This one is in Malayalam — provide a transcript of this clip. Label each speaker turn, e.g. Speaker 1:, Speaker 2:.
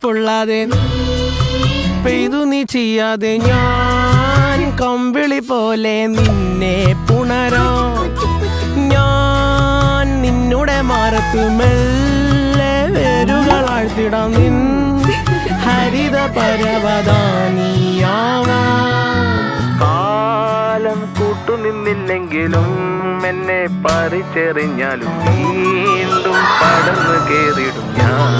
Speaker 1: പൊള്ളാതെ പെയ്തു നീ ചെയ്യാതെ ഞാൻ കമ്പിളി പോലെ നിന്നെ പുണരോ ഞാൻ നിന്നുടെ മാറത്ത് മെല്ലെ വേരുകളാഴ്ത്തിടാം നിൻ ഹരിത പരവതാനിയാവാ കാലം കൂട്ടുനിന്നില്ലെങ്കിലും എന്നെ പറിച്ചെറിഞ്ഞാലും വീണ്ടും പടർന്നു കേറിടും ഞാൻ